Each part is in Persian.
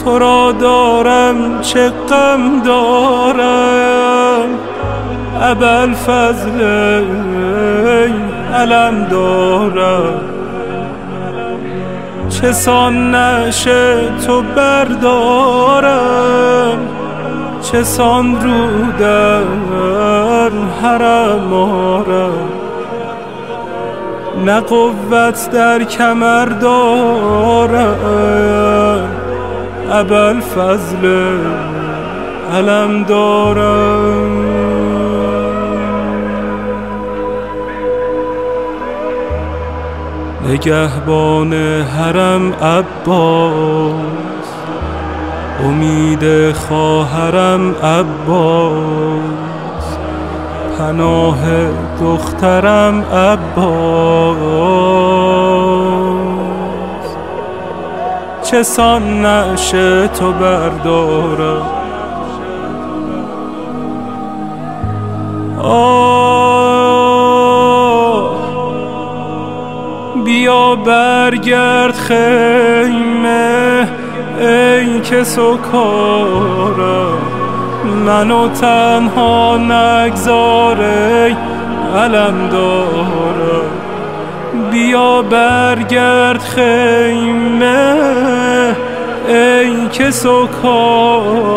تو را دارم چه غم دارم ابوالفضل علم دارم چه سان نشه تو بردارم چه سان رو در حرم آرم نه قوت در کمر دارم ابوالفضل علم دارم نگهبان حرم عباس امید خواهرم عباس پناه دخترم عباس چه سان نشه تو بردارم بیا برگرد خیمه ای که سکارم منو تنها نگذار ای علم دارم بیا برگرد خیمه ای که سکارم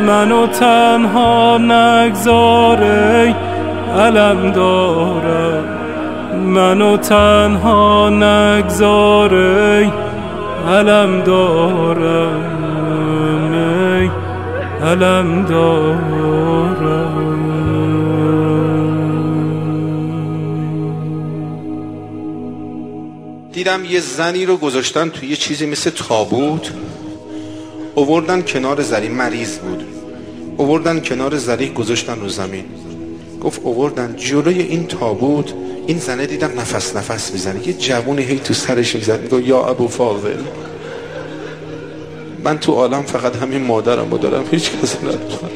منو تنها نگذار ای علم دارم منو تنها نگذار ای علم دارم ای علم دارم دیدم یه زنی رو گذاشتن توی یه چیزی مثل تابوت آوردن کنار زری مریض بود آوردن کنار زری گذاشتن رو زمین گفت آوردن جلوی این تابوت این زنه دیدم نفس نفس میزنه یه جوونی هی تو سرش میزد میگه یا ابوالفاضل من تو عالم فقط همین مادرمو دارم هیچ کسی ندارم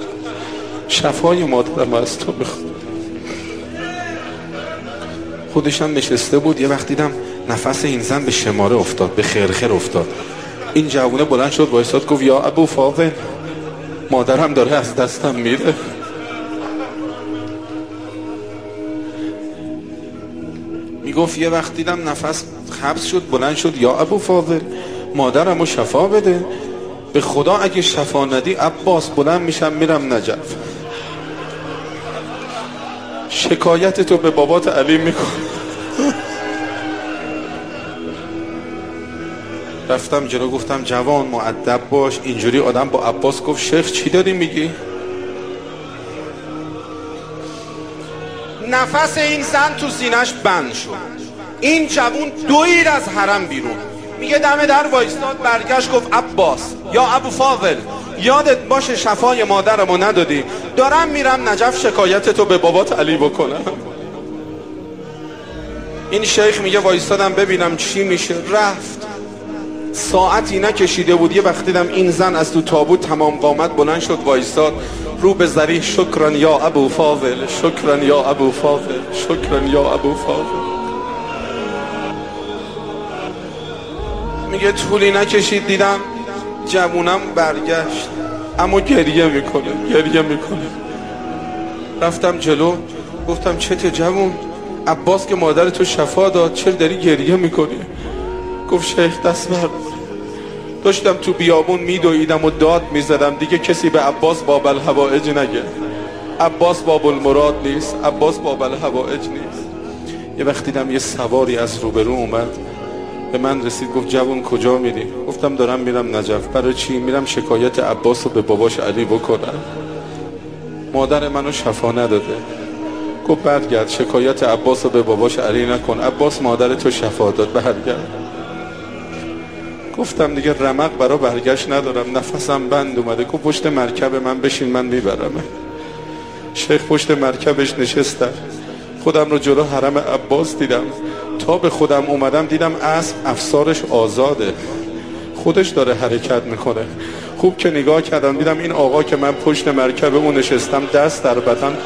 شفای مادرم از تو میخوام خودشم نشسته بود یه وقت دیدم نفس این زن به شماره افتاد به خرخر افتاد این جوونه بلند شد وایساد گفت یا ابوالفاضل مادرم داره از دستم میره میگفت یه وقت دیدم نفس حبس شد بلند شد یا ابوالفاضل مادرمو شفا بده به خدا اگه شفا ندی عباس بلند میشم میرم نجف شکایت تو به بابات علی میکن رفتم جلو گفتم جوان مؤدب باش اینجوری آدم با عباس گفت شیخ چی داری میگی؟ نفس این زن تو سینش بند شد این جوون دوید از حرم بیرون میگه دم در وایستاد برگشت گفت عباس یا ابوالفاضل یادت باشه شفای مادرمو ندادی دارم میرم نجف شکایتتو به بابات علی بکنم این شیخ میگه وایستادم ببینم چی میشه رفت ساعتی نکشیده بود یه وقت دیدم این زن از تو تابوت تمام قامت بلند شد وایستاد رو به ذریح شکرا یا ابوالفاضل شکرا یا ابوالفاضل شکرا یا ابوالفاضل میگه طولی نکشید دیدم جوونم برگشت اما گریه میکنه رفتم جلو گفتم چته جوون عباس که مادر تو شفا داد چرا داری گریه میکنی گفت شیخ دست بر داشتم تو بیابون میدویدم و داد میزدم دیگه کسی به عباس باب الحوائج نگه عباس باب المراد نیست عباس باب الحوائج نیست یه وقت دیدم یه سواری از روبرو اومد به من رسید گفت جوون کجا میری گفتم دارم میرم نجف برای چی میرم شکایت عباس رو به باباش علی بکنم مادر منو شفا نداده گفت برگرد شکایت عباس رو به باباش علی نکن عباس مادر تو شفا داد برگرد گفتم دیگه رمق برا برگشت ندارم نفسم بند اومده گفت پشت مرکب من بشین من میبرمه شیخ پشت مرکبش نشستم خودم رو جلو حرم عباس دیدم تا به خودم اومدم دیدم اسب افسارش آزاده خودش داره حرکت میکنه خوب که نگاه کردم دیدم این آقا که من پشت مرکب اون نشستم دست در بدن